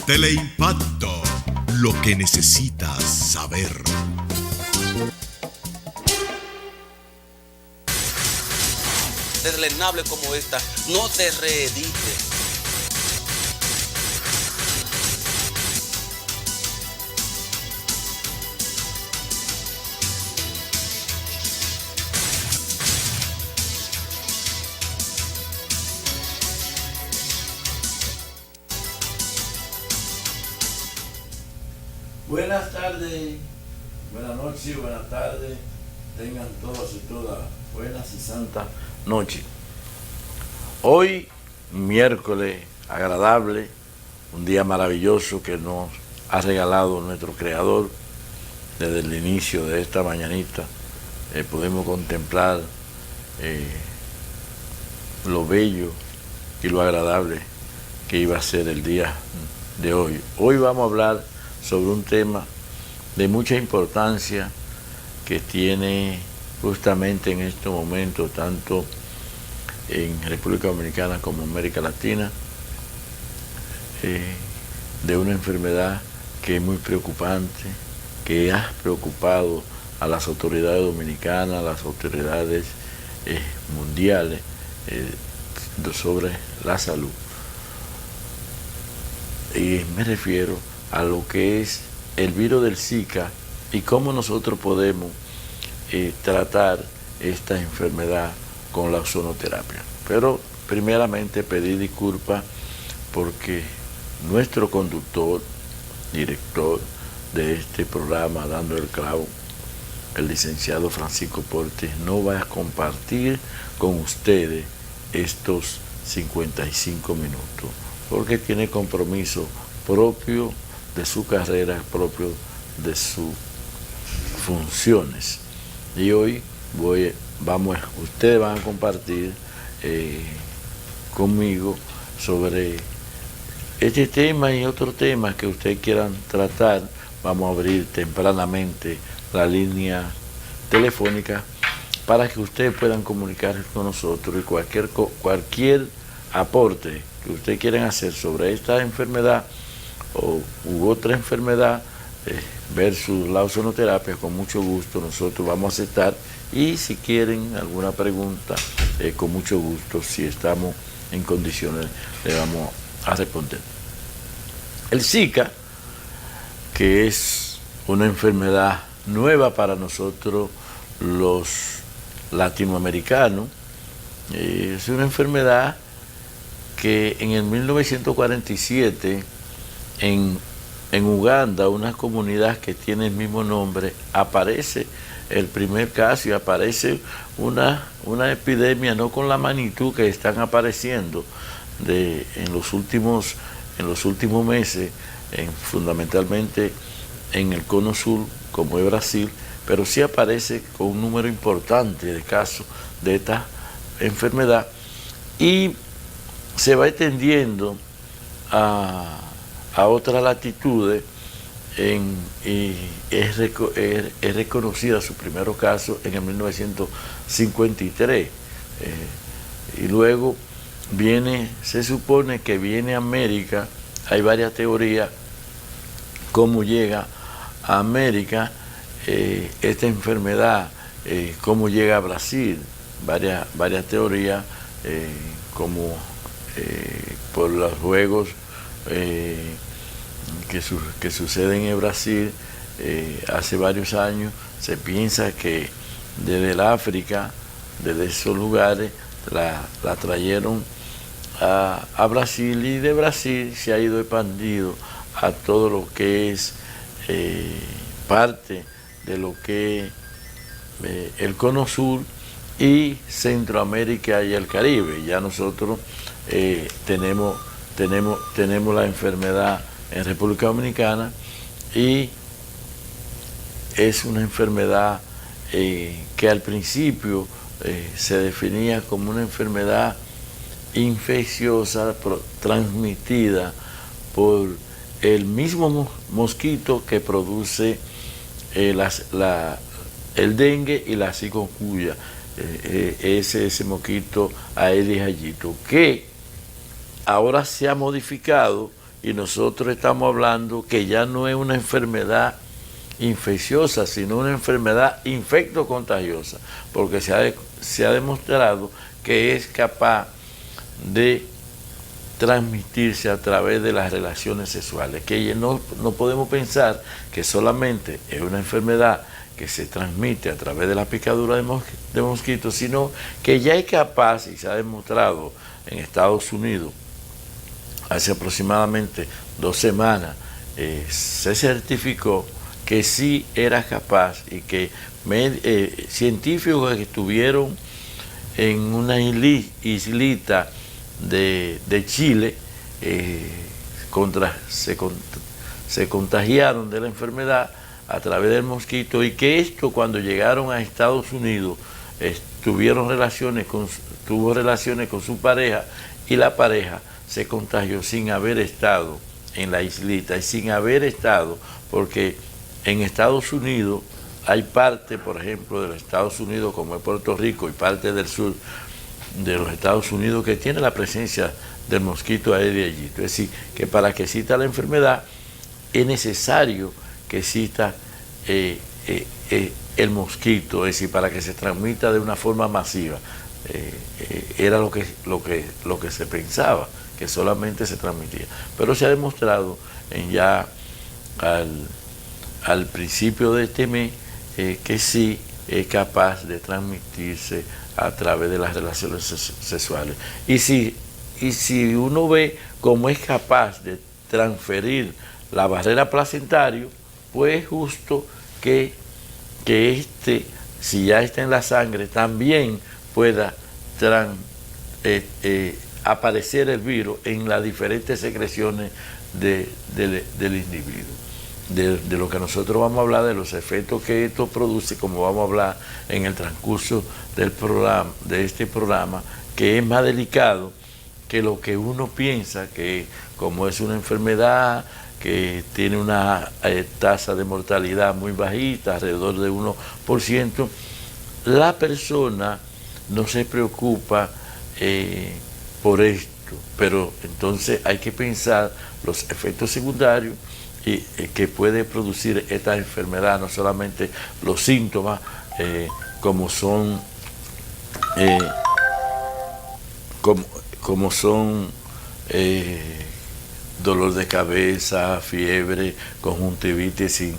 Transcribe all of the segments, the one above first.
Teleimpacto, lo que necesitas saber. Deslenable como esta, no se reedite. Buenas tardes, buenas noches, buenas tardes, tengan todos y todas buenas y santas noches. Hoy, miércoles agradable, un día maravilloso que nos ha regalado nuestro Creador. Desde el inicio de esta mañanita podemos contemplar lo bello y lo agradable que iba a ser el día de hoy. Hoy vamos a hablar sobre un tema de mucha importancia que tiene justamente en este momento, tanto en República Dominicana como en América Latina, de una enfermedad que es muy preocupante, que ha preocupado a las autoridades dominicanas, a las autoridades mundiales sobre la salud. Y me refiero a lo que es el virus del Zika y cómo nosotros podemos tratar esta enfermedad con la ozonoterapia. Pero primeramente pedir disculpas porque nuestro conductor, director de este programa Dando el Clavo, el licenciado Francisco Portes, no va a compartir con ustedes estos 55 minutos porque tiene compromiso propio de su carrera, propio de sus funciones. Y hoy ustedes van a compartir conmigo sobre este tema y otros temas que ustedes quieran tratar. Vamos a abrir tempranamente la línea telefónica para que ustedes puedan comunicarse con nosotros, y cualquier aporte que ustedes quieran hacer sobre esta enfermedad u otra enfermedad versus la ozonoterapia, con mucho gusto nosotros vamos a aceptar, y si quieren alguna pregunta, con mucho gusto, si estamos en condiciones, le vamos a responder. El Zika, que es una enfermedad nueva para nosotros los latinoamericanos, es una enfermedad que en el 1947 en Uganda, una comunidad que tiene el mismo nombre, aparece el primer caso y aparece una epidemia, no con la magnitud que están apareciendo en los últimos meses, fundamentalmente en el cono sur, como es Brasil, pero sí aparece con un número importante de casos de esta enfermedad y se va extendiendo a otras latitudes y es reconocida su primer caso en el 1953. Y luego se supone que viene a América. Hay varias teorías cómo llega a América esta enfermedad, cómo llega a Brasil, varias teorías, como por los juegos que suceden en Brasil hace varios años. Se piensa que desde el África, desde esos lugares, la trajeron a Brasil, y de Brasil se ha ido expandido a todo lo que es parte de lo que es el cono sur y Centroamérica y el Caribe. Ya nosotros tenemos la enfermedad en República Dominicana, y es una enfermedad que al principio se definía como una enfermedad infecciosa transmitida por el mismo mosquito que produce el dengue y la chikungunya. ese mosquito Aedes aegypti, que ahora se ha modificado y nosotros estamos hablando que ya no es una enfermedad infecciosa, sino una enfermedad infectocontagiosa, porque se ha demostrado que es capaz de transmitirse a través de las relaciones sexuales, que no podemos pensar que solamente es una enfermedad que se transmite a través de la picadura de mosquitos, sino que ya es capaz, y se ha demostrado en Estados Unidos, hace aproximadamente 2 semanas, se certificó que sí era capaz y que científicos que estuvieron en una islita de Chile se contagiaron de la enfermedad a través del mosquito, y que esto, cuando llegaron a Estados Unidos, tuvo relaciones con su pareja, y la pareja se contagió sin haber estado en la islita y sin haber estado, porque en Estados Unidos hay parte, por ejemplo, de los Estados Unidos, como es Puerto Rico, y parte del sur de los Estados Unidos, que tiene la presencia del mosquito Aedes aegypti. Es decir, que para que exista la enfermedad es necesario que exista el mosquito, es decir, para que se transmita de una forma masiva. Era lo que se pensaba, que solamente se transmitía. Pero se ha demostrado al principio de este mes que sí es capaz de transmitirse a través de las relaciones sexuales. Y si uno ve cómo es capaz de transferir la barrera placentaria, pues es justo que si ya está en la sangre, también pueda aparecer el virus en las diferentes secreciones del individuo. De lo que nosotros vamos a hablar, de los efectos que esto produce, como vamos a hablar en el transcurso de este programa, que es más delicado que lo que uno piensa, que como es una enfermedad que tiene una tasa de mortalidad muy bajita, alrededor de 1%, la persona no se preocupa por esto, pero entonces hay que pensar los efectos secundarios que puede producir esta enfermedad, no solamente los síntomas, como son dolor de cabeza, fiebre, conjuntivitis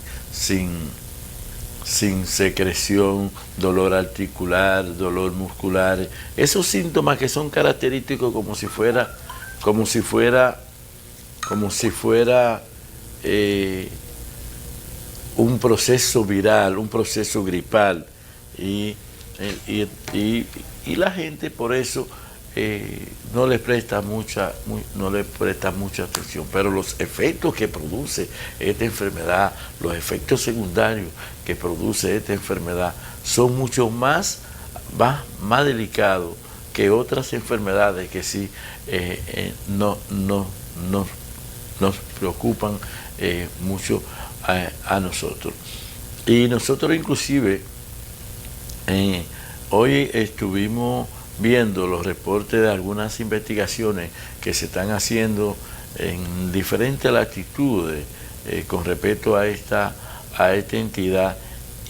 sin secreción, dolor articular, dolor muscular, esos síntomas que son característicos como si fuera un proceso viral, un proceso gripal, y la gente por eso no le presta mucha atención. Pero los efectos que produce esta enfermedad, los efectos secundarios que produce esta enfermedad, son mucho más delicados que otras enfermedades que sí nos preocupan mucho a nosotros. Y nosotros inclusive hoy estuvimos viendo los reportes de algunas investigaciones que se están haciendo en diferentes latitudes con respecto a esta entidad,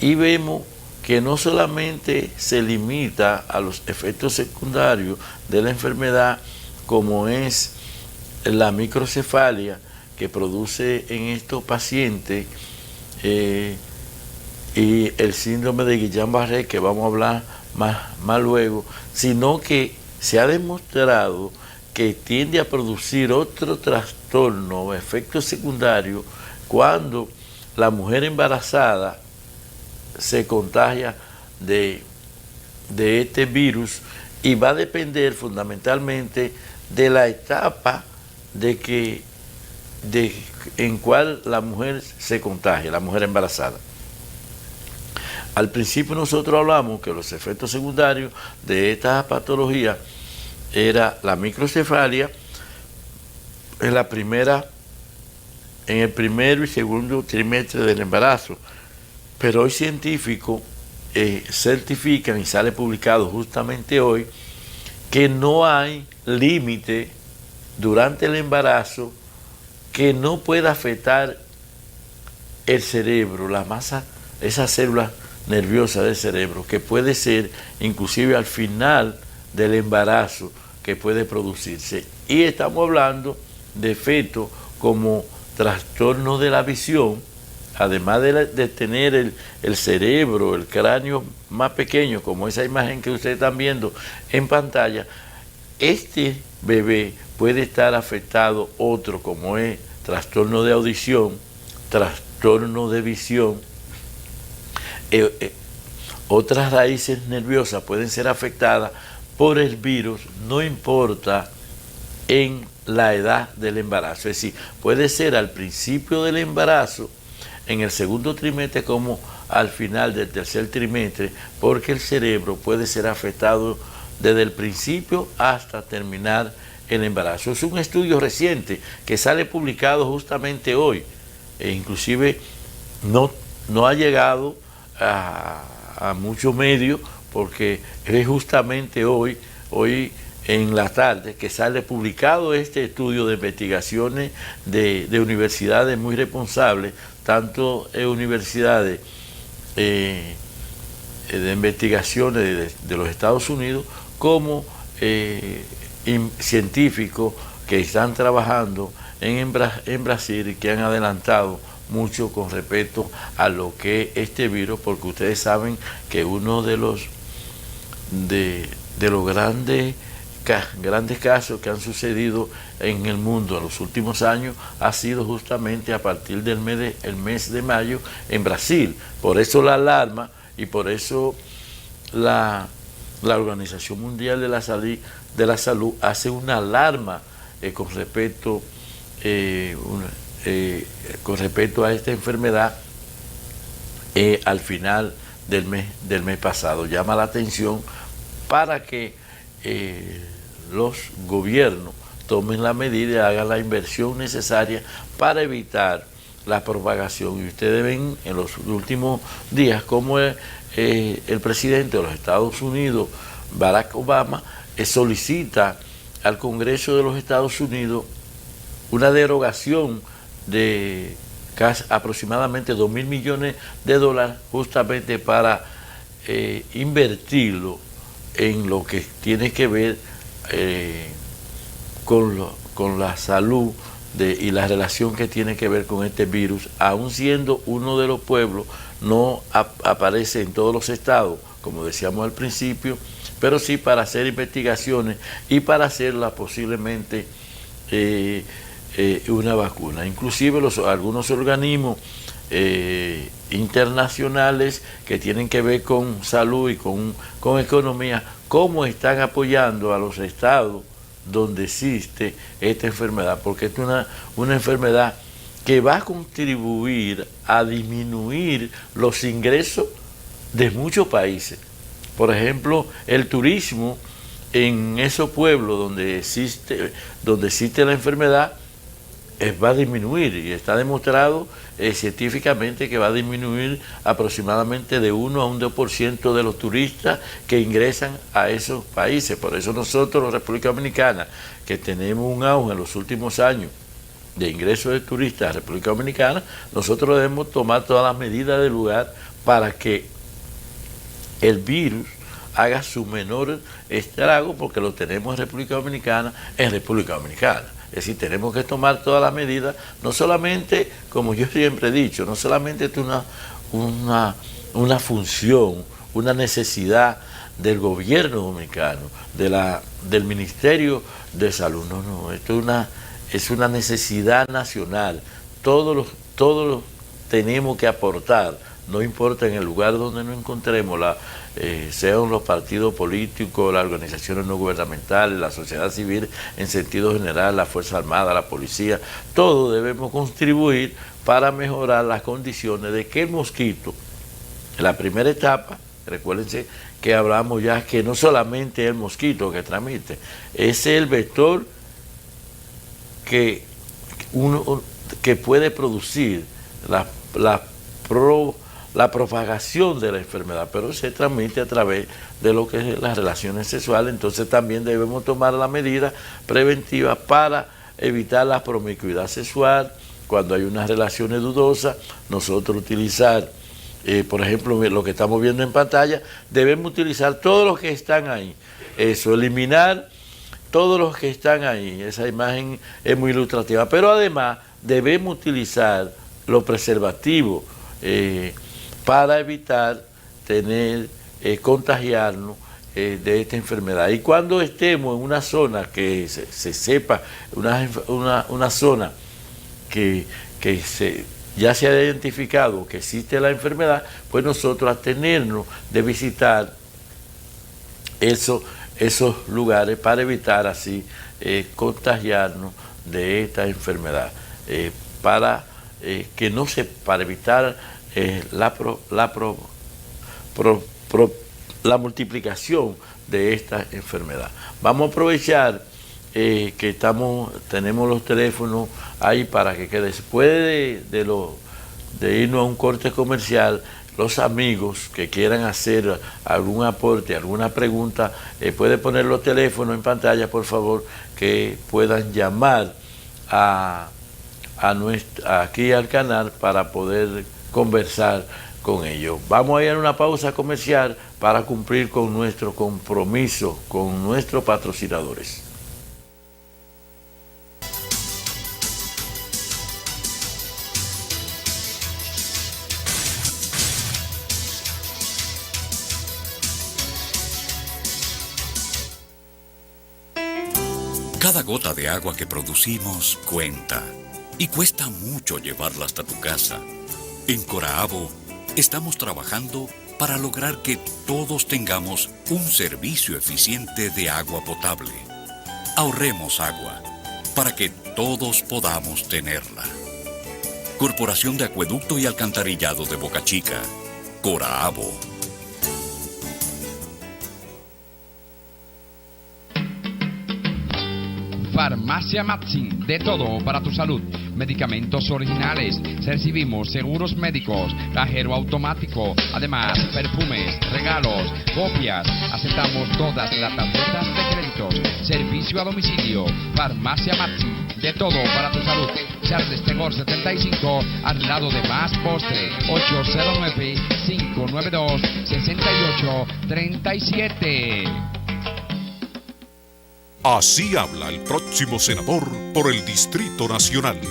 y vemos que no solamente se limita a los efectos secundarios de la enfermedad, como es la microcefalia que produce en estos pacientes y el síndrome de Guillain-Barré, que vamos a hablar más luego, sino que se ha demostrado que tiende a producir otro trastorno o efecto secundario cuando la mujer embarazada se contagia de este virus, y va a depender fundamentalmente de la etapa en cual la mujer se contagia, la mujer embarazada. Al principio nosotros hablamos que los efectos secundarios de esta patología era la microcefalia en el primero y segundo trimestre del embarazo, pero hoy científicos certifican, y sale publicado justamente hoy, que no hay límite durante el embarazo que no pueda afectar el cerebro, la masa, esas células nerviosas del cerebro, que puede ser inclusive al final del embarazo que puede producirse. Y estamos hablando de efectos como trastornos de la visión, además de tener el cerebro, el cráneo más pequeño, como esa imagen que ustedes están viendo en pantalla. Este bebé puede estar afectado otro, como es trastorno de audición, trastorno de visión. Otras raíces nerviosas pueden ser afectadas por el virus, no importa en la edad del embarazo. Es decir, puede ser al principio del embarazo, en el segundo trimestre, como al final del tercer trimestre, porque el cerebro puede ser afectado desde el principio hasta terminar el embarazo. Es un estudio reciente que sale publicado justamente hoy, e inclusive no ha llegado a muchos medios, porque es justamente hoy en la tarde que sale publicado este estudio de investigaciones de universidades muy responsables, tanto universidades de investigaciones de los Estados Unidos como científicos que están trabajando en Brasil y que han adelantado mucho con respecto a lo que es este virus, porque ustedes saben que uno de los grandes casos que han sucedido en el mundo en los últimos años ha sido justamente a partir del mes de mayo en Brasil. Por eso la alarma, y por eso la Organización Mundial de la Salud hace una alarma con respecto a esta enfermedad al final del mes pasado. Llama la atención para que los gobiernos tomen la medida y hagan la inversión necesaria para evitar la propagación. Y ustedes ven en los últimos días cómo el presidente de los Estados Unidos, Barack Obama, solicita al Congreso de los Estados Unidos una derogación de aproximadamente $2.000 millones justamente para invertirlo en lo que tiene que ver con la salud y la relación que tiene que ver con este virus, aun siendo uno de los pueblos, no aparece en todos los estados, como decíamos al principio, pero sí para hacer investigaciones y para hacerla posiblemente una vacuna. Inclusive algunos organismos internacionales que tienen que ver con salud y con economía, cómo están apoyando a los estados donde existe esta enfermedad, porque es una enfermedad que va a contribuir a disminuir los ingresos de muchos países. Por ejemplo, el turismo en esos pueblos donde existe la enfermedad va a disminuir, y está demostrado científicamente que va a disminuir aproximadamente de 1 a un 2% de los turistas que ingresan a esos países. Por eso nosotros, la República Dominicana, que tenemos un auge en los últimos años de ingresos de turistas a la República Dominicana, nosotros debemos tomar todas las medidas del lugar para que el virus haga su menor estrago, porque lo tenemos en República Dominicana. Es decir, tenemos que tomar todas las medidas, no solamente, como yo siempre he dicho, no solamente es una función, una necesidad del gobierno dominicano, del Ministerio de Salud, no, esto es una necesidad nacional. Todos tenemos que aportar, no importa en el lugar donde nos encontremos, sean los partidos políticos, las organizaciones no gubernamentales, la sociedad civil en sentido general, la Fuerza Armada, la policía, todos debemos contribuir para mejorar las condiciones de que el mosquito, en la primera etapa, recuérdense que hablamos ya que no solamente es el mosquito que transmite, es el vector que puede producir la propagación de la enfermedad, pero se transmite a través de lo que es las relaciones sexuales. Entonces también debemos tomar las medidas preventivas para evitar la promiscuidad sexual. Cuando hay unas relaciones dudosas, nosotros utilizar, por ejemplo, lo que estamos viendo en pantalla, debemos utilizar todos los que están ahí. Eso, eliminar todos los que están ahí. Esa imagen es muy ilustrativa. Pero además debemos utilizar los preservativos para evitar contagiarnos de esta enfermedad. Y cuando estemos en una zona que se sepa, una zona que ya se ha identificado que existe la enfermedad, pues nosotros abstenernos de visitar esos lugares para evitar así contagiarnos de esta enfermedad, para evitar la multiplicación de esta enfermedad. Vamos a aprovechar que tenemos los teléfonos ahí para que después de irnos a un corte comercial, los amigos que quieran hacer algún aporte, alguna pregunta, puede poner los teléfonos en pantalla, por favor, que puedan llamar aquí al canal para poder conversar con ellos. Vamos a ir a una pausa comercial para cumplir con nuestro compromiso con nuestros patrocinadores. Cada gota de agua que producimos cuenta y cuesta mucho llevarla hasta tu casa. En Coraabo estamos trabajando para lograr que todos tengamos un servicio eficiente de agua potable. Ahorremos agua para que todos podamos tenerla. Corporación de Acueducto y Alcantarillado de Boca Chica, Coraabo. Farmacia Matzin, de todo para tu salud. Medicamentos originales, recibimos seguros médicos, cajero automático, además perfumes, regalos, copias, aceptamos todas las tarjetas de créditos, servicio a domicilio. Farmacia Matzin, de todo para tu salud. Charles Tegor 75, al lado de Más Postre, 809-592-6837. Así habla el próximo senador por el Distrito Nacional.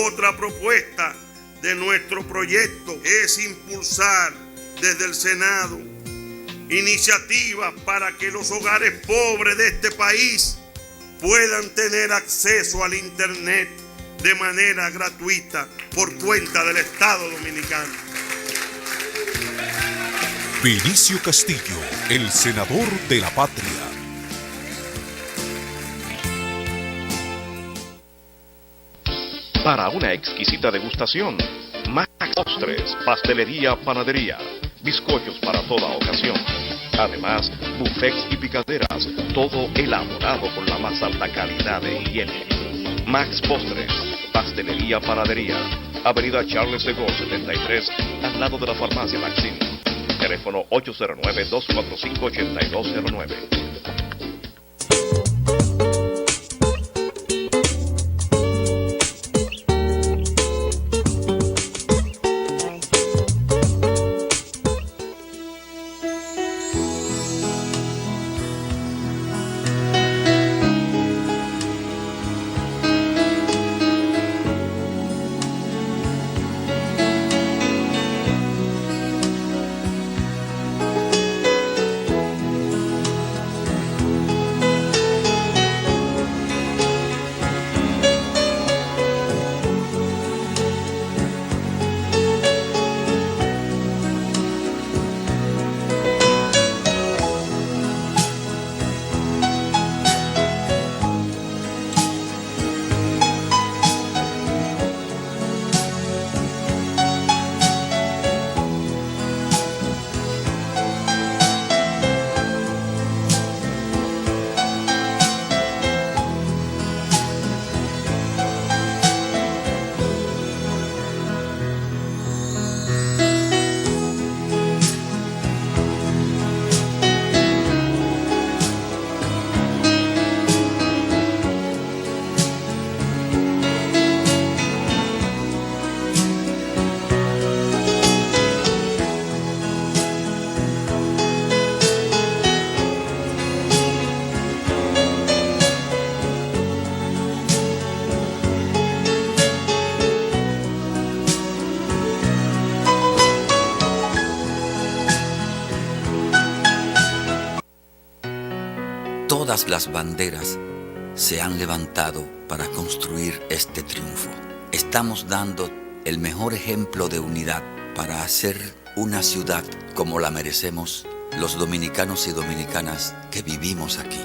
Otra propuesta de nuestro proyecto es impulsar desde el Senado iniciativas para que los hogares pobres de este país puedan tener acceso al Internet de manera gratuita por cuenta del Estado Dominicano. Vinicio Castillo, el senador de la patria. Para una exquisita degustación, Max Postres, pastelería, panadería, bizcochos para toda ocasión. Además, buffets y picaderas, todo elaborado con la más alta calidad de higiene. Max Postres, pastelería, panadería, Avenida Charles de Gaulle 73, al lado de la farmacia Maxim. Teléfono 809-245-8209. todas las banderas se han levantado para construir este triunfo. Estamos dando el mejor ejemplo de unidad para hacer una ciudad como la merecemos los dominicanos y dominicanas que vivimos aquí.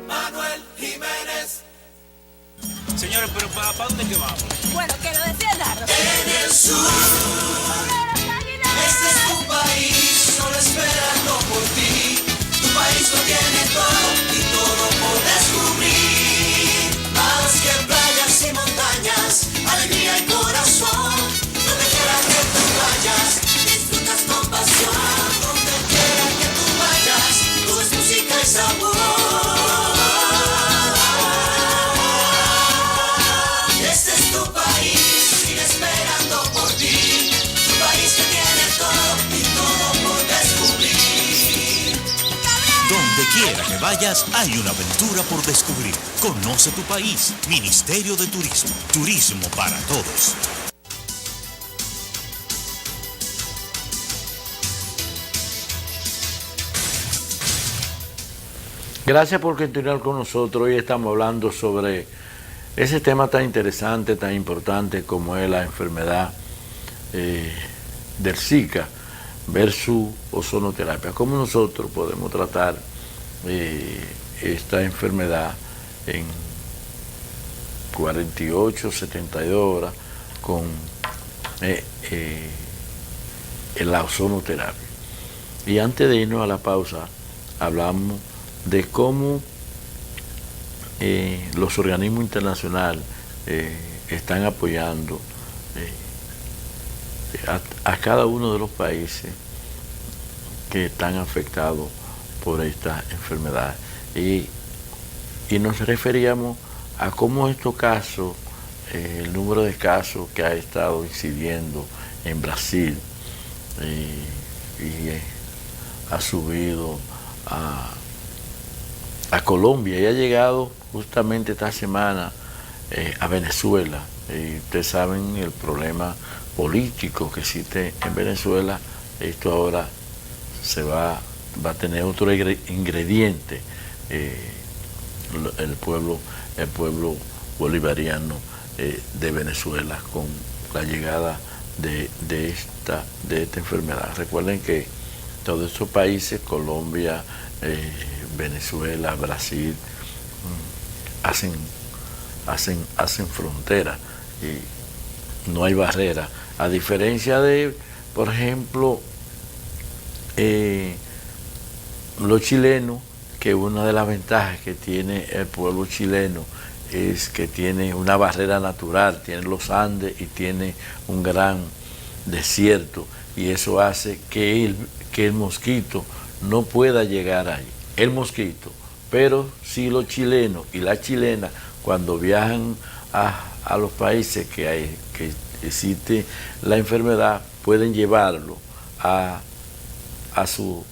Manuel Jiménez. Señores, pero ¿para dónde que vamos? Bueno, que lo decía Nardo. En el sur. Este es tu país, solo esperando por ti. Tu país lo tiene todo y todo por descubrir. Más que playas y montañas, alegría y corazón. Donde quiera que tú vayas, disfrutas con pasión. Donde quiera que tú vayas, todo es música y sabor. Este es tu país, sigue esperando por ti. Tu país que tiene todo y todo por descubrir. Donde quiera que vayas, hay una aventura por descubrir. Conoce tu país. Ministerio de Turismo. Turismo para todos. Gracias por continuar con nosotros. Hoy estamos hablando sobre ese tema tan interesante, tan importante como es la enfermedad del Zika versus ozonoterapia. ¿Cómo nosotros podemos tratar esta enfermedad en 48, 72 horas con la ozonoterapia? Y antes de irnos a la pausa, hablamos de cómo los organismos internacionales están apoyando a cada uno de los países que están afectados por esta enfermedad. Y nos referíamos a cómo estos casos, el número de casos que ha estado incidiendo en Brasil y ha subido a Colombia y ha llegado justamente esta semana a Venezuela. Y ustedes saben el problema político que existe en Venezuela. Esto ahora va a tener otro ingrediente, el pueblo bolivariano de Venezuela, con la llegada de esta enfermedad. Recuerden que todos estos países, Colombia, Venezuela, Brasil, hacen frontera y no hay barrera, a diferencia de, por ejemplo, los chilenos, que una de las ventajas que tiene el pueblo chileno es que tiene una barrera natural, tiene los Andes y tiene un gran desierto, y eso hace que el mosquito no pueda llegar ahí. El mosquito, pero si los chilenos y las chilenas cuando viajan a los países que existe la enfermedad, pueden llevarlo a su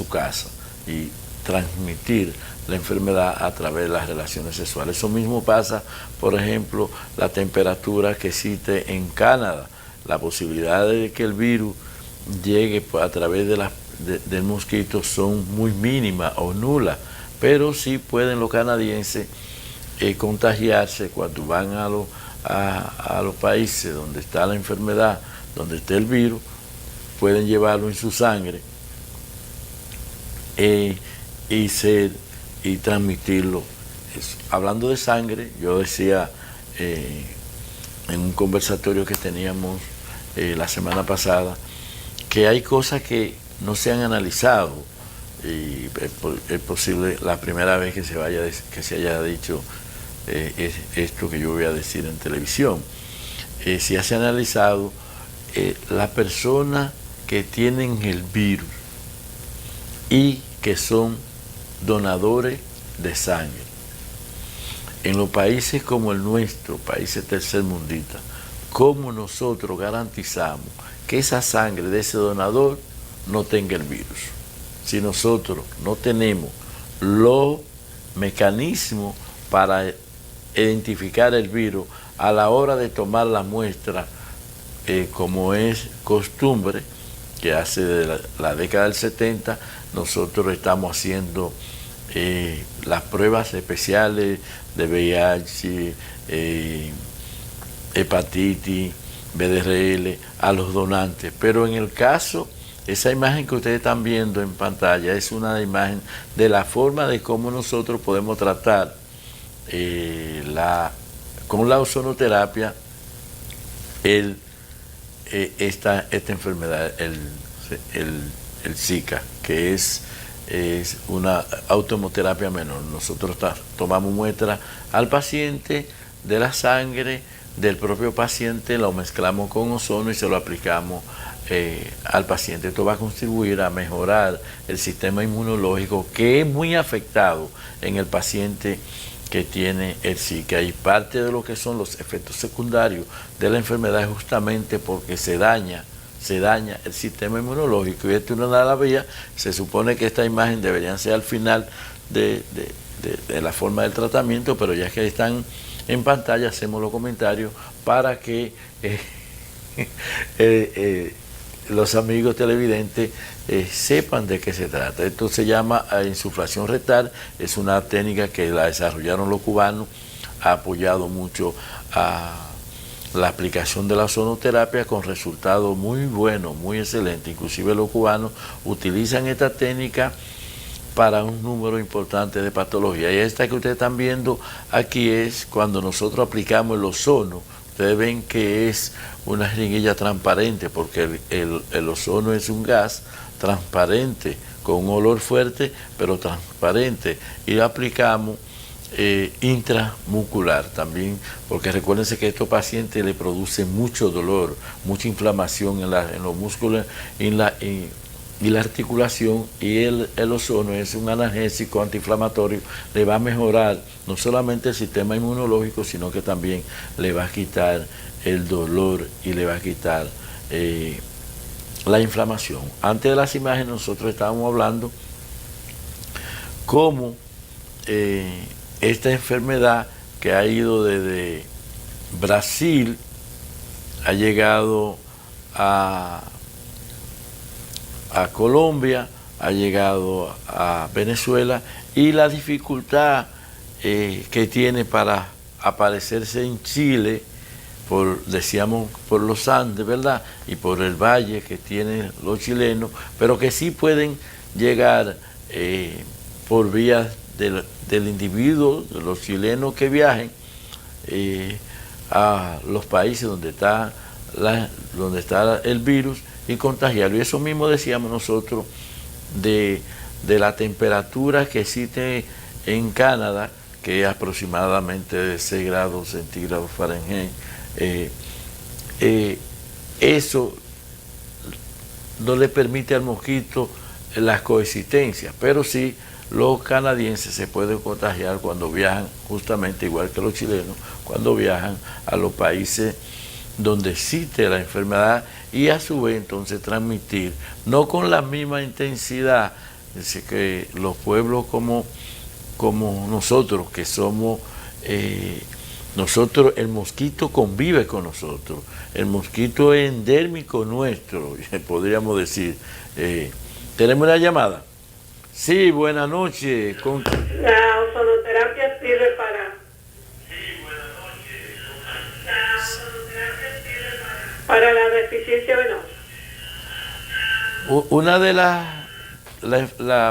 casa y transmitir la enfermedad a través de las relaciones sexuales. Eso mismo pasa, por ejemplo, la temperatura que existe en Canadá, la posibilidad de que el virus llegue a través del mosquito son muy mínimas o nulas, pero sí pueden los canadienses contagiarse cuando van a los países donde está la enfermedad, donde está el virus, pueden llevarlo en su sangre y transmitirlo. Hablando de sangre, yo decía en un conversatorio que teníamos la semana pasada, que hay cosas que no se han analizado, y es posible la primera vez que se haya dicho esto que yo voy a decir en televisión. Se ha analizado las personas que tienen el virus y que son donadores de sangre. En los países como el nuestro, países tercermundistas, ¿cómo nosotros garantizamos que esa sangre de ese donador no tenga el virus? Si nosotros no tenemos los mecanismos para identificar el virus a la hora de tomar la muestra, como es costumbre, que hace de la década del 70 nosotros estamos haciendo las pruebas especiales de VIH, hepatitis, BDRL a los donantes. Pero en el caso, esa imagen que ustedes están viendo en pantalla es una imagen de la forma de cómo nosotros podemos tratar con la ozonoterapia esta enfermedad, el Zika, que es una autohemoterapia menor. Nosotros tomamos muestra al paciente de la sangre del propio paciente, lo mezclamos con ozono y se lo aplicamos al paciente. Esto va a contribuir a mejorar el sistema inmunológico, que es muy afectado en el paciente que tiene el Zika, y parte de lo que son los efectos secundarios de la enfermedad es justamente porque se daña el sistema inmunológico, y esto es una de las vías. Se supone que esta imagen deberían ser al final de la forma del tratamiento, pero ya que están en pantalla hacemos los comentarios para que los amigos televidentes sepan de qué se trata. Esto se llama insuflación rectal, es una técnica que la desarrollaron los cubanos, ha apoyado mucho a la aplicación de la ozonoterapia con resultados muy buenos, muy excelentes. Inclusive los cubanos utilizan esta técnica para un número importante de patologías. Y esta que ustedes están viendo aquí es cuando nosotros aplicamos el ozono. Ustedes ven que es una jeringuilla transparente, porque el ozono es un gas transparente, con un olor fuerte, pero transparente. Y lo aplicamos intramuscular también, porque recuérdense que a estos pacientes le produce mucho dolor, mucha inflamación en los músculos y la articulación, y el ozono es un analgésico antiinflamatorio, le va a mejorar no solamente el sistema inmunológico, sino que también le va a quitar el dolor y le va a quitar la inflamación. Antes de las imágenes nosotros estábamos hablando cómo esta enfermedad que ha ido desde Brasil, ha llegado a Colombia, ha llegado a Venezuela, y la dificultad que tiene para aparecerse en Chile, decíamos por los Andes, ¿verdad? Y por el valle que tienen los chilenos, pero que sí pueden llegar por vías del individuo, de los chilenos que viajen a los países donde está el virus y contagiarlo. Y eso mismo decíamos nosotros de la temperatura que existe en Canadá, que es aproximadamente de 6 grados centígrados Fahrenheit. Eso no le permite al mosquito la coexistencia, pero sí los canadienses se pueden contagiar cuando viajan, justamente igual que los chilenos, cuando viajan a los países donde existe la enfermedad, y a su vez entonces transmitir, no con la misma intensidad, es decir, que los pueblos como nosotros, que somos, nosotros, el mosquito convive con nosotros, el mosquito es endémico nuestro, podríamos decir. ¿Tenemos una llamada? Sí, buenas noches. La ozonoterapia sirve para la deficiencia venosa. Una de la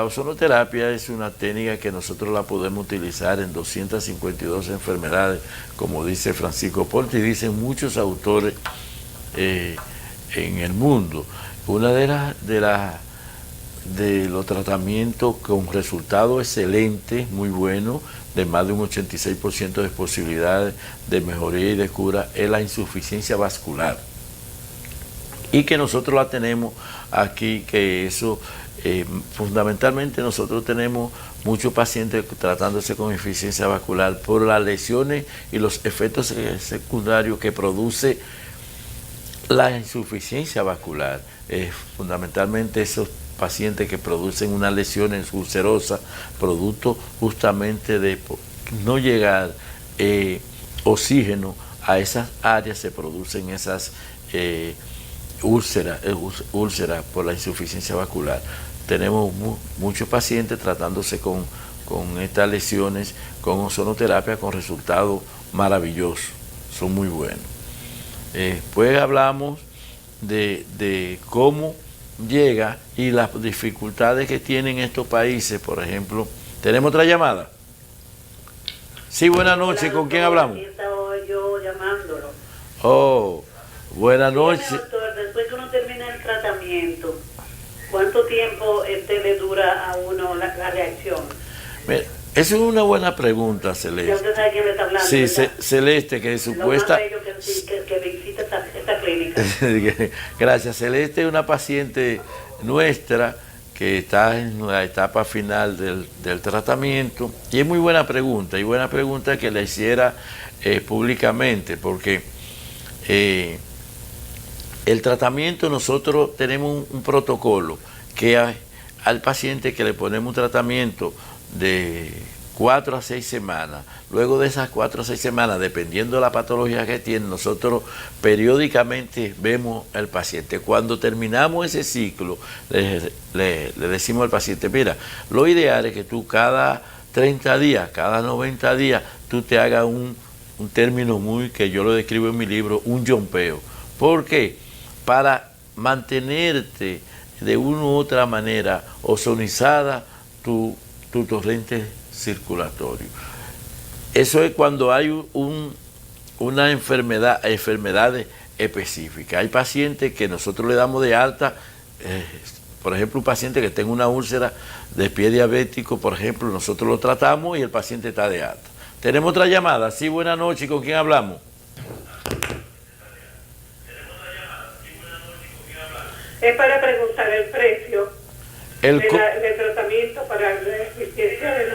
ozonoterapia es una técnica que nosotros la podemos utilizar en 252 enfermedades, como dice Francisco Porte y dicen muchos autores en el mundo. Una de los tratamientos con resultados excelentes, muy buenos, de más de un 86% de posibilidades de mejoría y de cura, es la insuficiencia vascular. Y que nosotros la tenemos aquí, que eso, fundamentalmente nosotros tenemos muchos pacientes tratándose con insuficiencia vascular por las lesiones y los efectos secundarios que produce la insuficiencia vascular. Fundamentalmente esos pacientes que producen una lesión ulcerosa, producto justamente de no llegar oxígeno a esas áreas, se producen esas úlcera por la insuficiencia vascular. Tenemos muchos pacientes tratándose con estas lesiones, con ozonoterapia, con resultados maravillosos, son muy buenos. Después hablamos de cómo llega y las dificultades que tienen estos países, por ejemplo. ¿Tenemos otra llamada? Sí, buenas noches, ¿con quién hablamos? Aquí estaba yo llamándolo. Oh, buenas noches. Doctor, después que uno termina el tratamiento, ¿cuánto tiempo le dura a uno la reacción? Mira, esa es una buena pregunta, Celeste. Ya usted sabe quién me está hablando. Sí, ¿verdad? Celeste, que supuesta... Lo más bello que visita esta clínica. Gracias, Celeste es una paciente nuestra que está en la etapa final del tratamiento, y es muy buena pregunta, y buena pregunta que la hiciera públicamente, porque el tratamiento, nosotros tenemos un protocolo que al paciente que le ponemos un tratamiento de 4 a 6 semanas, luego de esas 4 a 6 semanas, dependiendo de la patología que tiene, nosotros periódicamente vemos al paciente. Cuando terminamos ese ciclo, le decimos al paciente, mira, lo ideal es que tú cada 30 días, cada 90 días, tú te hagas un término que yo lo describo en mi libro, un yompeo. ¿Por qué? Para mantenerte de una u otra manera ozonizada tu torrente circulatorio. Eso es cuando hay una enfermedades específicas. Hay pacientes que nosotros le damos de alta, por ejemplo, un paciente que tenga una úlcera de pie diabético, por ejemplo, nosotros lo tratamos y el paciente está de alta. Tenemos otra llamada. Sí, buenas noches, ¿con quién hablamos? Es para preguntar el precio del tratamiento para la deficiencia de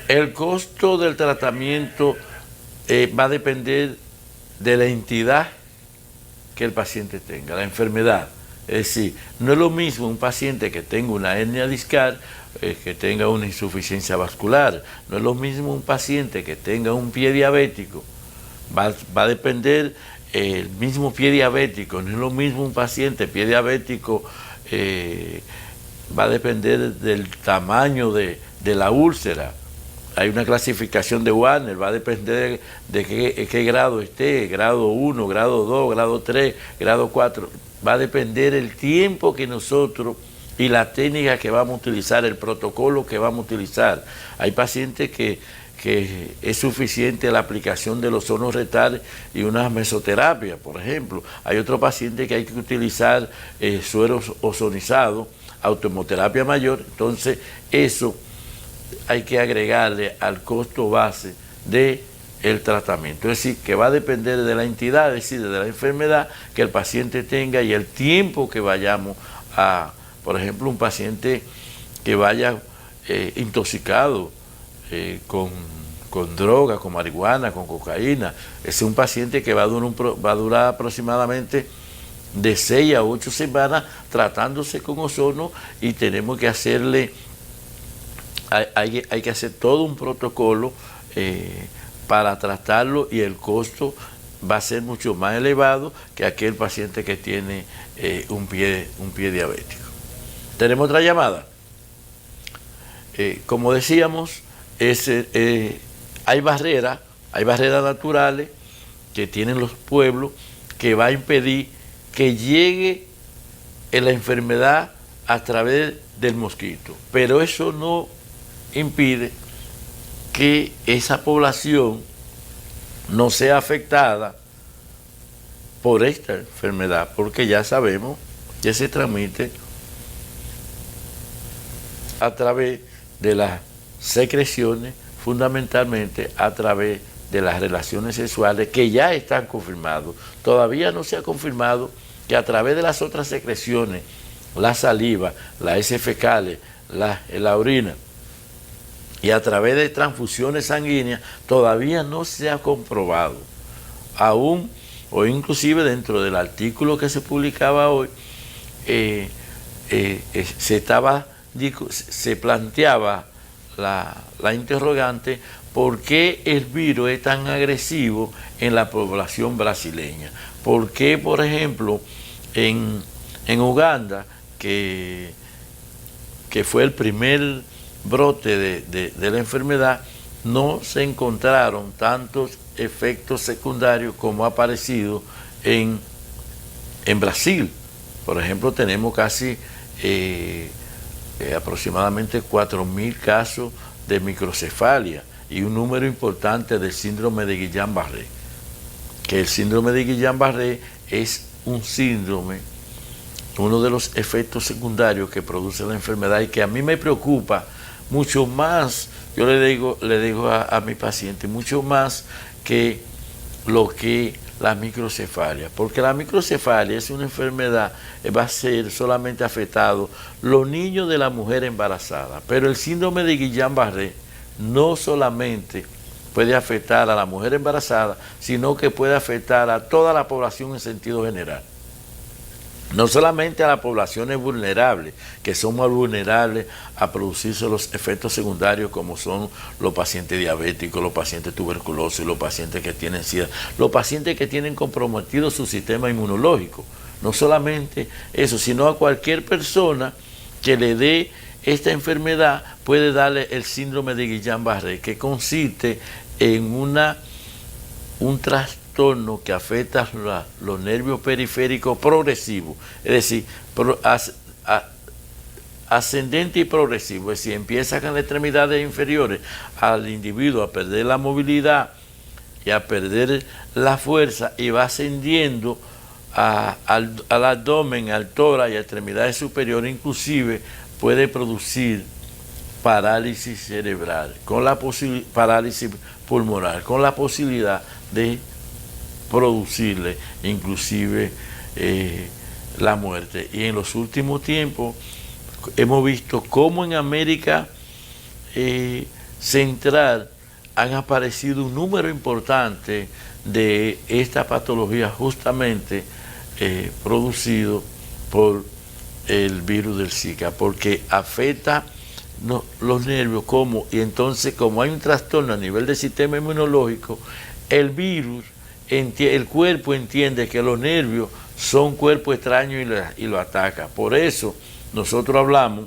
el costo del tratamiento va a depender de la entidad que el paciente tenga, la enfermedad. Es decir, no es lo mismo un paciente que tenga una hernia discal, que tenga una insuficiencia vascular, no es lo mismo un paciente que tenga un pie diabético, va a depender el mismo pie diabético, no es lo mismo un paciente pie diabético, va a depender del tamaño de la úlcera. Hay una clasificación de Warner, va a depender de qué grado esté, grado 1, grado 2, grado 3, grado 4. Va a depender el tiempo que nosotros y la técnica que vamos a utilizar, el protocolo que vamos a utilizar. Hay pacientes que es suficiente la aplicación de los ozonos retales y una mesoterapia, por ejemplo. Hay otro paciente que hay que utilizar sueros ozonizados, autohemoterapia mayor. Entonces, eso hay que agregarle al costo base del tratamiento. Es decir, que va a depender de la entidad, es decir, de la enfermedad que el paciente tenga y el tiempo que vayamos a, por ejemplo, un paciente que vaya intoxicado con droga, con marihuana, con cocaína. Ese es un paciente que va a durar aproximadamente de 6 a 8 semanas tratándose con ozono, y tenemos que hacerle, hay que hacer todo un protocolo para tratarlo, y el costo va a ser mucho más elevado que aquel paciente que tiene un pie diabético. ¿Tenemos otra llamada? Como decíamos, hay barreras naturales que tienen los pueblos que va a impedir que llegue la enfermedad a través del mosquito, pero eso no impide que esa población no sea afectada por esta enfermedad, porque ya sabemos que se transmite a través de las secreciones, fundamentalmente a través de las relaciones sexuales, que ya están confirmados. Todavía no se ha confirmado que a través de las otras secreciones, la saliva, las heces fecales, la orina, y a través de transfusiones sanguíneas, todavía no se ha comprobado. Aún, o inclusive dentro del artículo que se publicaba hoy, se planteaba la interrogante: ¿por qué el virus es tan agresivo en la población brasileña? ¿Por qué, por ejemplo, en Uganda, que fue el primer brote de la enfermedad, no se encontraron tantos efectos secundarios como ha aparecido en Brasil. Por ejemplo, tenemos casi aproximadamente 4.000 casos de microcefalia y un número importante del síndrome de Guillain-Barré, que el síndrome de Guillain-Barré es un síndrome, uno de los efectos secundarios que produce la enfermedad y que a mí me preocupa mucho más, yo le digo a mi paciente, mucho más que lo que la microcefalia, porque la microcefalia es una enfermedad que va a ser solamente afectado los niños de la mujer embarazada, pero el síndrome de Guillain-Barré no solamente puede afectar a la mujer embarazada, sino que puede afectar a toda la población en sentido general. No solamente a las poblaciones vulnerables, que son más vulnerables a producirse los efectos secundarios, como son los pacientes diabéticos, los pacientes tuberculosos, los pacientes que tienen SIDA, los pacientes que tienen comprometido su sistema inmunológico. No solamente eso, sino a cualquier persona que le dé esta enfermedad puede darle el síndrome de Guillain-Barré, que consiste en un trastorno que afecta los nervios periféricos progresivos, es decir, ascendente y progresivo, es decir, empieza con las extremidades inferiores al individuo a perder la movilidad y a perder la fuerza y va ascendiendo al abdomen, al tórax y a extremidades superiores, inclusive puede producir parálisis cerebral, parálisis pulmonar, con la posibilidad de producirle inclusive la muerte. Y en los últimos tiempos hemos visto cómo en América Central han aparecido un número importante de esta patología justamente producido por el virus del Zika, porque afecta los nervios, y entonces como hay un trastorno a nivel del sistema inmunológico, el virus, el cuerpo entiende que los nervios son cuerpos extraños y lo ataca. Por eso nosotros hablamos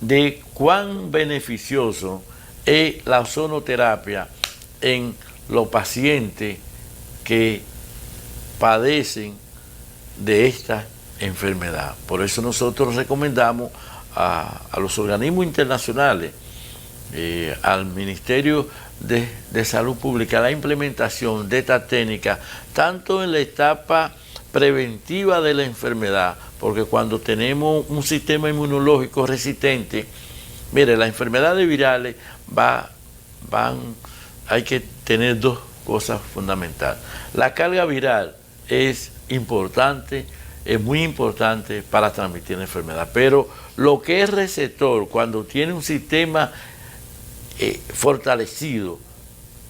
de cuán beneficioso es la ozonoterapia en los pacientes que padecen de esta enfermedad. Por eso nosotros recomendamos a los organismos internacionales, al Ministerio de Salud Pública, la implementación de esta técnica, tanto en la etapa preventiva de la enfermedad, porque cuando tenemos un sistema inmunológico resistente, mire, las enfermedades virales hay que tener dos cosas fundamentales. La carga viral es importante, es muy importante para transmitir la enfermedad, pero lo que es receptor, cuando tiene un sistema fortalecido,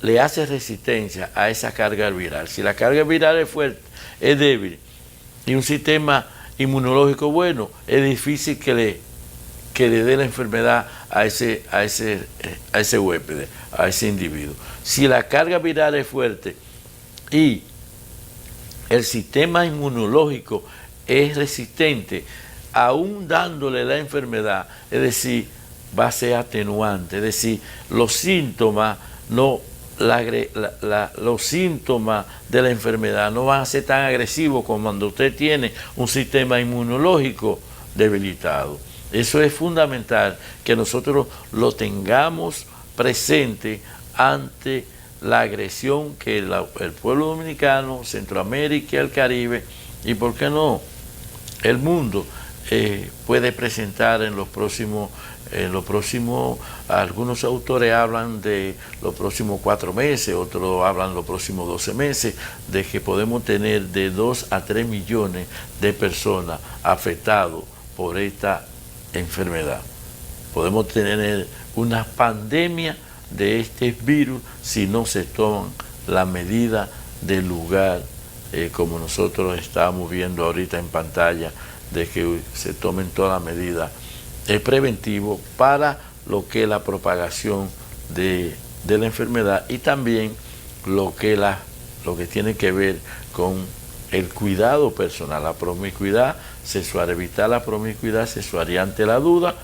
le hace resistencia a esa carga viral. Si la carga viral es fuerte, es débil, y un sistema inmunológico bueno, es difícil que le dé la enfermedad a ese huésped, a ese individuo. Si la carga viral es fuerte y el sistema inmunológico es resistente, aún dándole la enfermedad, es decir, va a ser atenuante, es decir, los síntomas los síntomas de la enfermedad no van a ser tan agresivos como cuando usted tiene un sistema inmunológico debilitado. Eso es fundamental, que nosotros lo tengamos presente ante la agresión que el pueblo dominicano, Centroamérica y el Caribe, y por qué no, el mundo puede presentar en los próximos, algunos autores hablan de los próximos 4 meses, otros hablan de los próximos 12 meses, de que podemos tener de 2 a 3 millones de personas afectadas por esta enfermedad. Podemos tener una pandemia de este virus si no se toman las medidas del lugar, como nosotros estamos viendo ahorita en pantalla, de que se tomen todas las medidas preventivas para lo que es la propagación de la enfermedad, y también lo que tiene que ver con el cuidado personal, la promiscuidad sexual, evitar la promiscuidad sexual. Y ante la duda,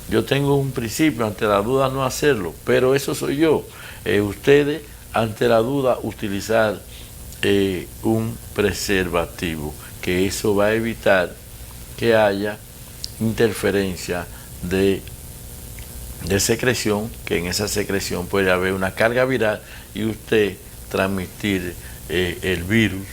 yo tengo un principio, ante la duda no hacerlo, pero eso soy yo. Ustedes, ante la duda, utilizar un preservativo, que eso va a evitar que haya interferencia de secreción, que en esa secreción puede haber una carga viral y usted transmitir el virus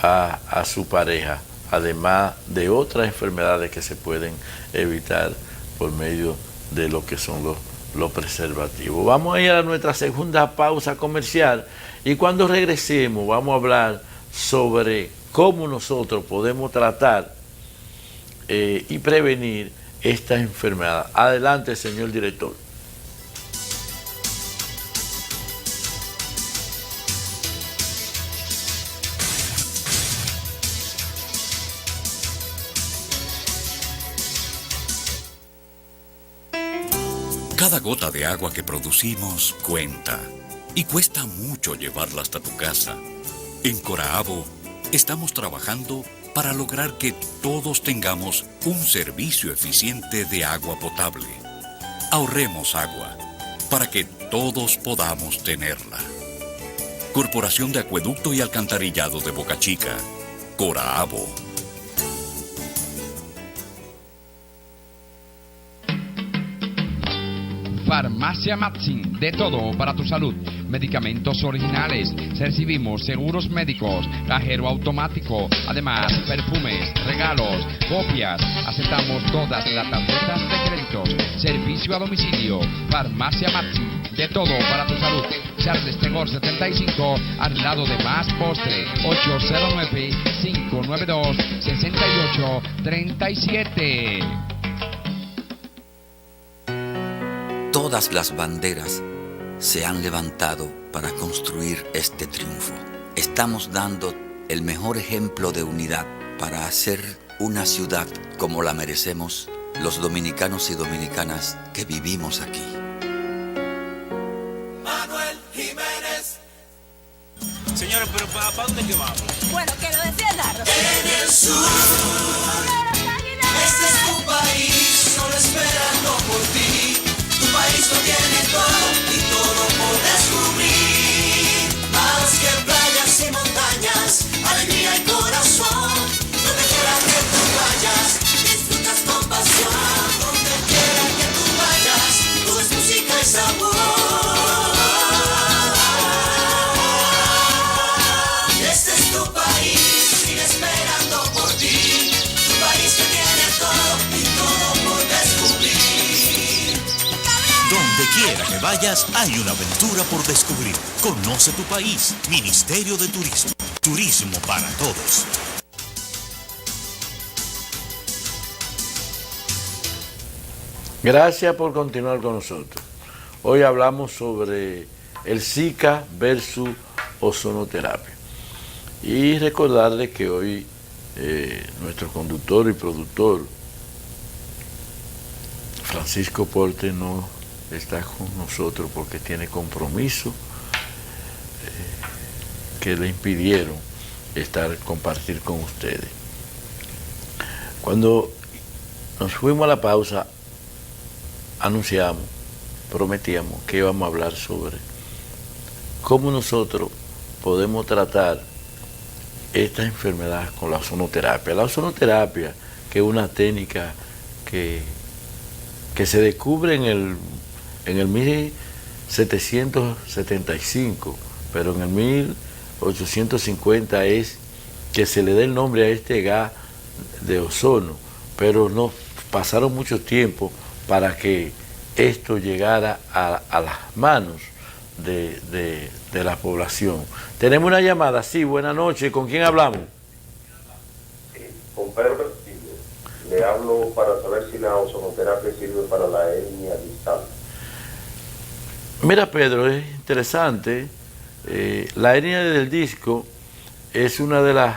a su pareja, además de otras enfermedades que se pueden evitar por medio de lo que son los preservativos. Vamos a ir a nuestra segunda pausa comercial y cuando regresemos vamos a hablar sobre cómo nosotros podemos tratar y prevenir esta enfermedad. Adelante, señor director. Cada gota de agua que producimos cuenta y cuesta mucho llevarla hasta tu casa. En Coraabo estamos trabajando para lograr que todos tengamos un servicio eficiente de agua potable. Ahorremos agua para que todos podamos tenerla. Corporación de Acueducto y Alcantarillado de Boca Chica, Coraabo. Farmacia Matzin, de todo para tu salud. Medicamentos originales, recibimos seguros médicos, cajero automático, además perfumes, regalos, copias, aceptamos todas las tarjetas de créditos, servicio a domicilio. Farmacia Matzin, de todo para tu salud. Charles Tegor 75, al lado de Más Postre, 809-592-6837. Todas las banderas se han levantado para construir este triunfo. Estamos dando el mejor ejemplo de unidad para hacer una ciudad como la merecemos los dominicanos y dominicanas que vivimos aquí. Manuel Jiménez. Señores, pero ¿para dónde que vamos? Bueno, que lo defiendan. En el sur. Este es tu país, solo esperando por ti. Tu país lo tiene todo y todo por descubrir. Más que playas y montañas, alegría y corazón. Donde quiera que tú vayas, disfrutas con pasión. Donde quiera que tú vayas, todo es música y sabor. Este es tu país, sigue esperando por ti. Tu país que tiene todo y todo por descubrir. Donde quiera que vayas, hay una aventura por descubrir. Conoce tu país. Ministerio de Turismo. Turismo para todos. Gracias por continuar con nosotros. Hoy hablamos sobre el Zika versus ozonoterapia. Y recordarles que hoy nuestro conductor y productor, Francisco Porte, no está con nosotros porque tiene compromiso que le impidieron compartir con ustedes. Cuando nos fuimos a la pausa, prometíamos que íbamos a hablar sobre cómo nosotros podemos tratar esta enfermedad con la ozonoterapia. La ozonoterapia, que es una técnica que se descubre en el 1775, pero en el 1850 es que se le da el nombre a este gas de ozono, pero no pasaron mucho tiempo para que esto llegara a las manos de la población. Tenemos una llamada, sí, buenas noches, ¿con quién hablamos? Con Pedro Castillo. Le hablo para saber si la ozonoterapia sirve para la hernia discal. Mira, Pedro, es interesante. La hernia del disco es una de las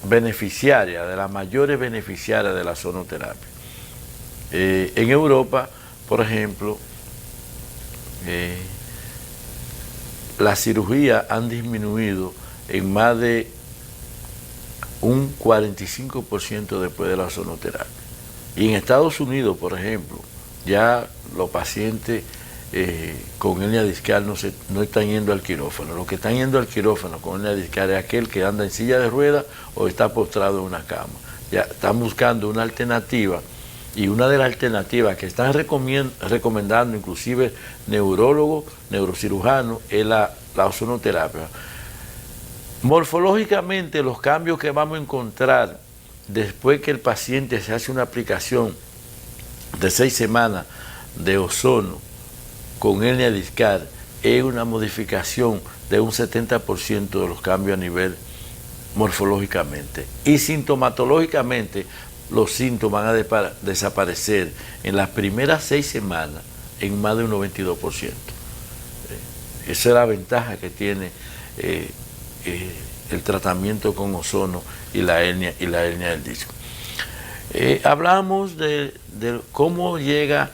beneficiarias, de las mayores beneficiarias de la ozonoterapia. En Europa, por ejemplo, las cirugías han disminuido en más de un 45% después de la ozonoterapia. Y en Estados Unidos, por ejemplo, ya los pacientes con hernia discal no están yendo al quirófano. Los que están yendo al quirófano con hernia discal es aquel que anda en silla de ruedas o está postrado en una cama. Ya están buscando una alternativa, y una de las alternativas que están recomendando inclusive neurólogos, neurocirujanos, es la ozonoterapia. Morfológicamente, los cambios que vamos a encontrar después que el paciente se hace una aplicación de 6 semanas de ozono con hernia discal es una modificación de un 70% de los cambios a nivel morfológicamente. Y sintomatológicamente, los síntomas van a desaparecer en las primeras 6 semanas en más de un 92%. Esa es la ventaja que tiene el tratamiento con ozono y la hernia del disco. Hablamos de cómo llega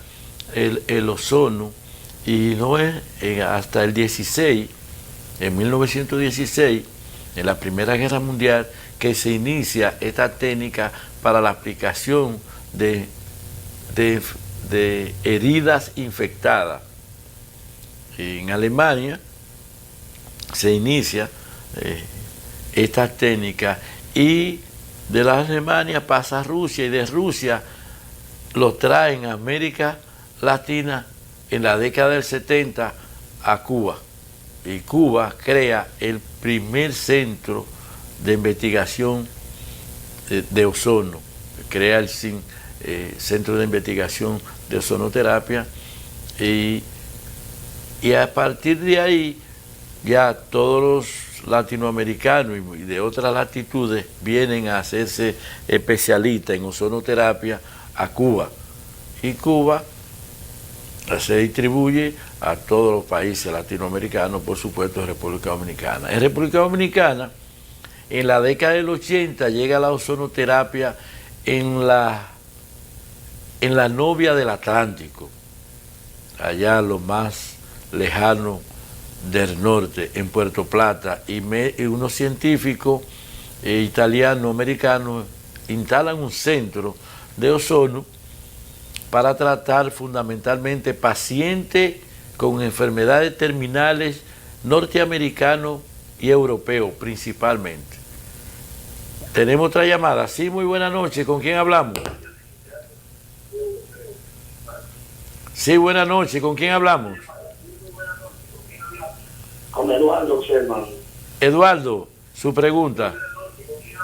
el ozono, y no es hasta el 16, en 1916, en la Primera Guerra Mundial, que se inicia esta técnica para la aplicación de heridas infectadas. En Alemania se inicia esta técnica, y de la Alemania pasa a Rusia, y de Rusia lo traen a América Latina en la década del 70 a Cuba. Y Cuba crea el primer centro de investigación de ozono, crea el Centro de Investigación de Ozonoterapia, y a partir de ahí ya todos los latinoamericanos y de otras latitudes vienen a hacerse especialistas en ozonoterapia a Cuba, y Cuba se distribuye a todos los países latinoamericanos, por supuesto República Dominicana. En República Dominicana, en la década del 80 llega la ozonoterapia en la novia del Atlántico, allá lo más lejano del norte, en Puerto Plata, y unos científicos italianos, americanos, instalan un centro de ozono para tratar fundamentalmente pacientes con enfermedades terminales norteamericanos y europeos principalmente. Tenemos otra llamada. Sí, muy buena noche. ¿Con quién hablamos? Sí, buena noche. ¿Con quién hablamos? Con Eduardo Sherman. Eduardo, su pregunta.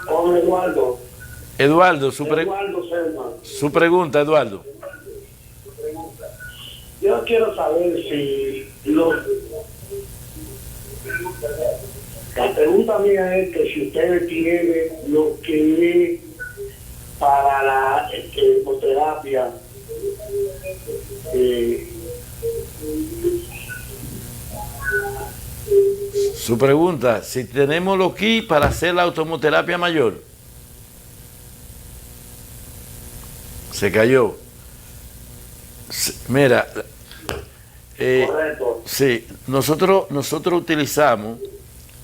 Con Eduardo. Eduardo, su pregunta, Eduardo. Yo quiero saber si la pregunta mía es que si ustedes tienen lo que es para la hemoterapia, su pregunta, si tenemos lo que para hacer la automoterapia mayor. Se cayó. Mira, sí, nosotros utilizamos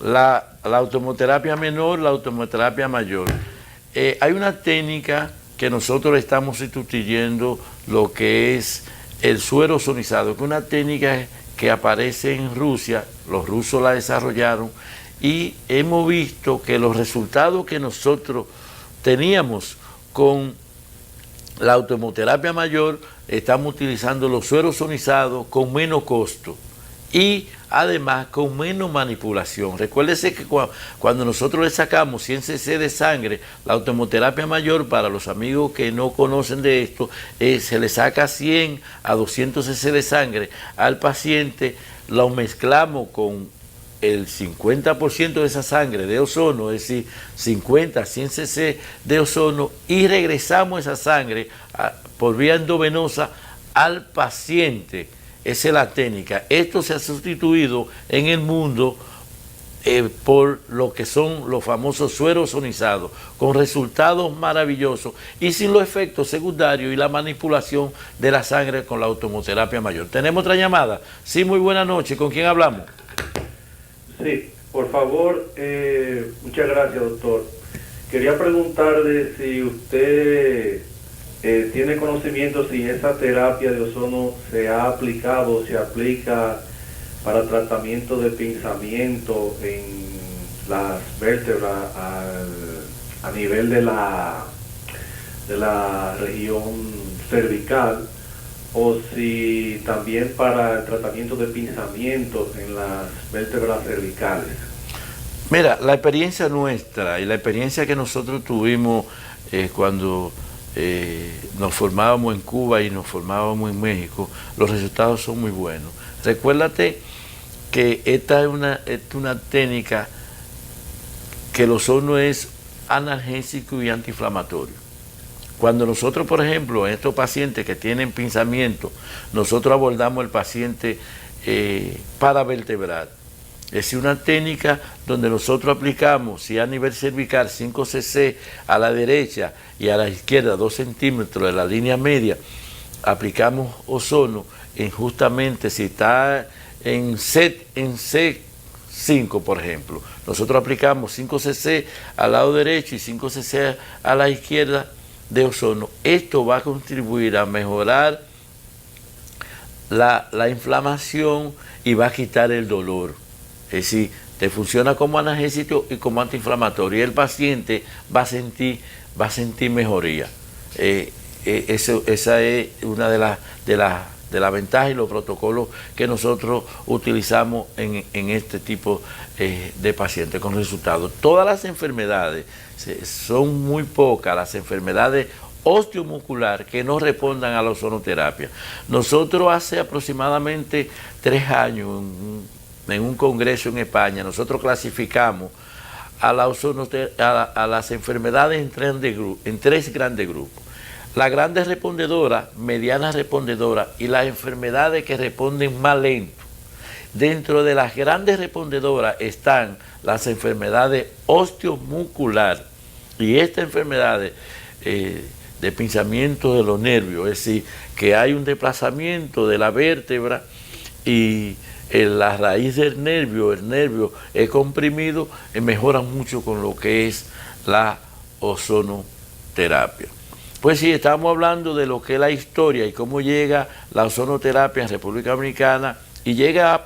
la automoterapia menor, la automoterapia mayor. Hay una técnica que nosotros estamos sustituyendo, lo que es el suero ozonizado, que es una técnica que aparece en Rusia, los rusos la desarrollaron, y hemos visto que los resultados que nosotros teníamos con la automoterapia mayor, estamos utilizando los sueros ozonizados con menos costo y además con menos manipulación. Recuérdese que cuando nosotros le sacamos 100 cc de sangre, la automoterapia mayor, para los amigos que no conocen de esto, se le saca 100 a 200 cc de sangre al paciente, lo mezclamos con el 50% de esa sangre de ozono, es decir, 50 a 100 cc de ozono, y regresamos esa sangre por vía endovenosa al paciente. Esa es la técnica. Esto se ha sustituido en el mundo por lo que son los famosos sueros ozonizados, con resultados maravillosos y sin los efectos secundarios y la manipulación de la sangre con la automoterapia mayor. ¿Tenemos otra llamada? Sí, muy buena noche. ¿Con quién hablamos? Sí, Por favor, muchas gracias, doctor. Quería preguntarle si usted tiene conocimiento si esa terapia de ozono se ha aplicado o se aplica para tratamiento de pinzamiento en las vértebras a nivel de la región cervical, o si también para el tratamiento de pinzamiento en las vértebras cervicales. Mira, la experiencia nuestra y la experiencia que nosotros tuvimos cuando nos formábamos en Cuba y nos formábamos en México, los resultados son muy buenos. Recuérdate que esta es una técnica que el ozono es analgésico y antiinflamatorio. Cuando nosotros, por ejemplo, en estos pacientes que tienen pinzamiento, nosotros abordamos el paciente paravertebral. Es una técnica donde nosotros aplicamos, si a nivel cervical 5 cc a la derecha y a la izquierda 2 centímetros de la línea media, aplicamos ozono en justamente si está en C5, por ejemplo. Nosotros aplicamos 5 cc al lado derecho y 5 cc a la izquierda de ozono. Esto va a contribuir a mejorar la inflamación y va a quitar el dolor. Es decir, te funciona como analgésico y como antiinflamatorio. Y el paciente va a sentir mejoría. Esa es una de las ventajas y los protocolos que nosotros utilizamos en este tipo de pacientes con resultados. Todas las enfermedades, son muy pocas las enfermedades osteomuscular que no respondan a la ozonoterapia. Nosotros hace aproximadamente 3 años en un congreso en España, nosotros clasificamos a las enfermedades en 3 grandes grupos. Las grandes respondedoras, medianas respondedoras y las enfermedades que responden más lento. Dentro de las grandes respondedoras están las enfermedades osteomuscular y estas enfermedades de pinzamiento de los nervios, es decir, que hay un desplazamiento de la vértebra y en la raíz del nervio, el nervio es comprimido, mejoran mucho con lo que es la ozonoterapia. Pues sí, estamos hablando de lo que es la historia y cómo llega la ozonoterapia en República Dominicana y llega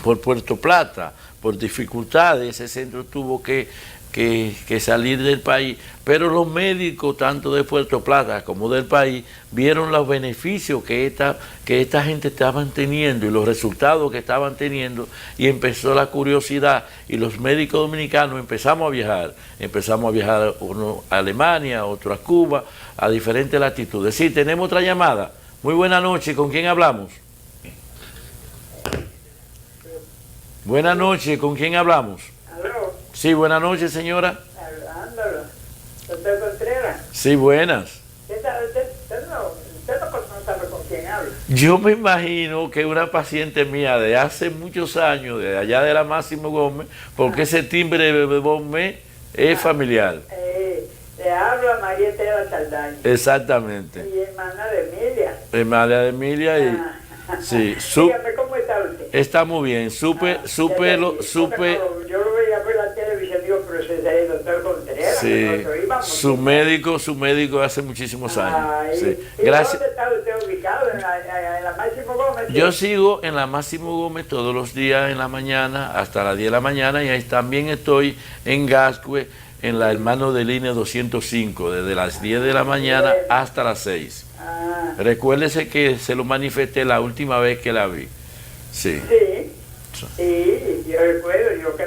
por Puerto Plata, por dificultades, ese centro tuvo que salir del país, pero los médicos tanto de Puerto Plata como del país vieron los beneficios que esta gente estaban teniendo y los resultados que estaban teniendo y empezó la curiosidad y los médicos dominicanos empezamos a viajar uno a Alemania, otro a Cuba, a diferentes latitudes. Sí, tenemos otra llamada. Muy buena noche, ¿con quién hablamos? Buenas noches, ¿con quién hablamos? ¿Aló? Sí, buenas noches, señora. Ándalo. ¿Doctor Contreras? Sí, buenas. Usted no sabe con quién habla. Yo me imagino que una paciente mía de hace muchos años, de allá de la Máximo Gómez, porque ese timbre de Gómez es familiar. Le hablo a María Estela Saldaña. Exactamente. Y hermana de Emilia. Hermana de Emilia y... Sí, dígame, ¿cómo está usted? Está muy bien, supe. Yo lo veía por la televisión, digo, pero ese es el doctor Contreras. Sí, su médico hace muchísimos años. Sí. ¿Y Gracias. dónde está usted ubicado? ¿En la Máximo Gómez? Yo sigo en la Máximo Gómez todos los días en la mañana, hasta las 10 de la mañana, y ahí también estoy en Gascue, en la Hermano de Línea 205, desde las 10 de la mañana hasta las 6. Recuérdese que se lo manifesté la última vez que la vi. Sí. Sí, yo recuerdo, yo que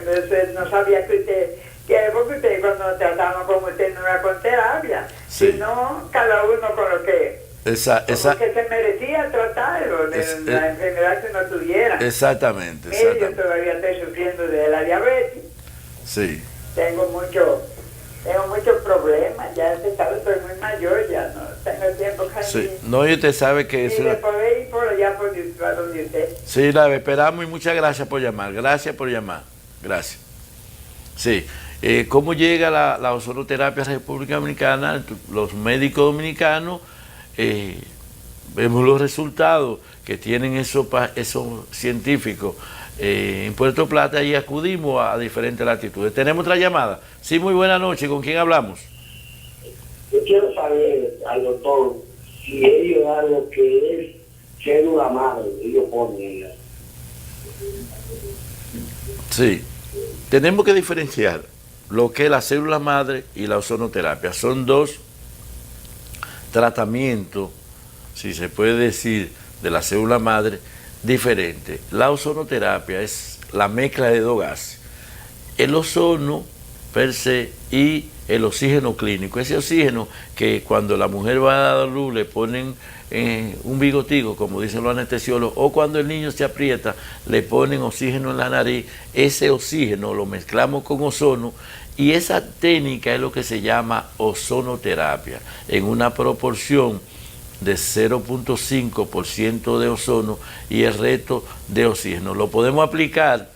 no sabía porque usted cuando tratamos con usted no era con terapia, sino cada uno con lo que que se merecía tratarlo de la enfermedad que no tuviera. Exactamente. Yo todavía estoy sufriendo de la diabetes. Sí. Tengo muchos problemas, ya estoy muy mayor, ya no tengo tiempo casi. Sí. No, y usted sabe que eso... Y le podéis ir por allá por donde usted. Sí, la esperamos y muchas gracias por llamar. Gracias por llamar. Gracias. Sí. ¿Cómo llega la ozonoterapia a la República Dominicana? Los médicos dominicanos vemos los resultados que tienen esos científicos en Puerto Plata y acudimos a diferentes latitudes. Tenemos otra llamada. Sí, muy buena noche. ¿Con quién hablamos? Yo quiero saber al doctor si ellos dan lo que es célula madre, ellos ponen ella. Sí. Tenemos que diferenciar lo que es la célula madre y la ozonoterapia. Son dos tratamientos, si se puede decir, de la célula madre diferentes. La ozonoterapia es la mezcla de dos gases, el ozono per se y el oxígeno clínico. Ese oxígeno que cuando la mujer va a dar luz le ponen un bigotico, como dicen los anestesiólogos, o cuando el niño se aprieta le ponen oxígeno en la nariz. Ese oxígeno lo mezclamos con ozono y esa técnica es lo que se llama ozonoterapia, en una proporción de 0.5% de ozono y el resto de oxígeno. Lo podemos aplicar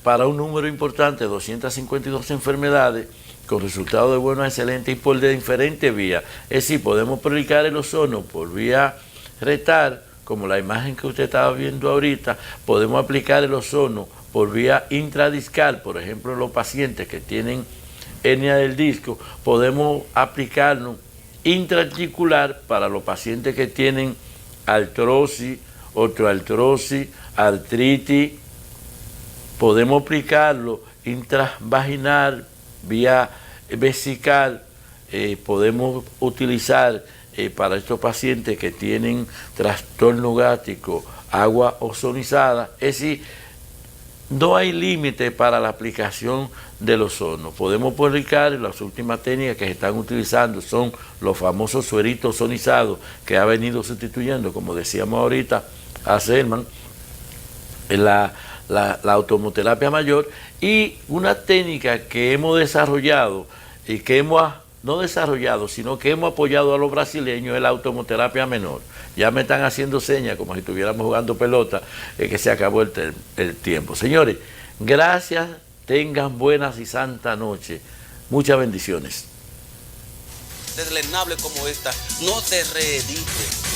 para un número importante, 252 enfermedades, con resultados de buenos a excelentes y por de diferentes vías. Es decir, podemos aplicar el ozono por vía rectal, como la imagen que usted estaba viendo ahorita. Podemos aplicar el ozono por vía intradiscal, por ejemplo, en los pacientes que tienen hernia del disco. Podemos aplicarlo intraarticular para los pacientes que tienen artrosis, osteoartrosis, artritis. Podemos aplicarlo intravaginal, vía vesical. Podemos utilizar para estos pacientes que tienen trastorno gástrico, agua ozonizada. Es decir, no hay límite para la aplicación del ozono. Podemos aplicar, las últimas técnicas que se están utilizando son los famosos sueritos ozonizados, que ha venido sustituyendo, como decíamos ahorita, a Selman, la automoterapia mayor, y una técnica que hemos desarrollado y que no desarrollado, sino que hemos apoyado a los brasileños, es la automoterapia menor. Ya me están haciendo señas como si estuviéramos jugando pelota, que se acabó el tiempo. Señores, gracias, tengan buenas y santa noche. Muchas bendiciones. Deslenable como esta, no te reedite.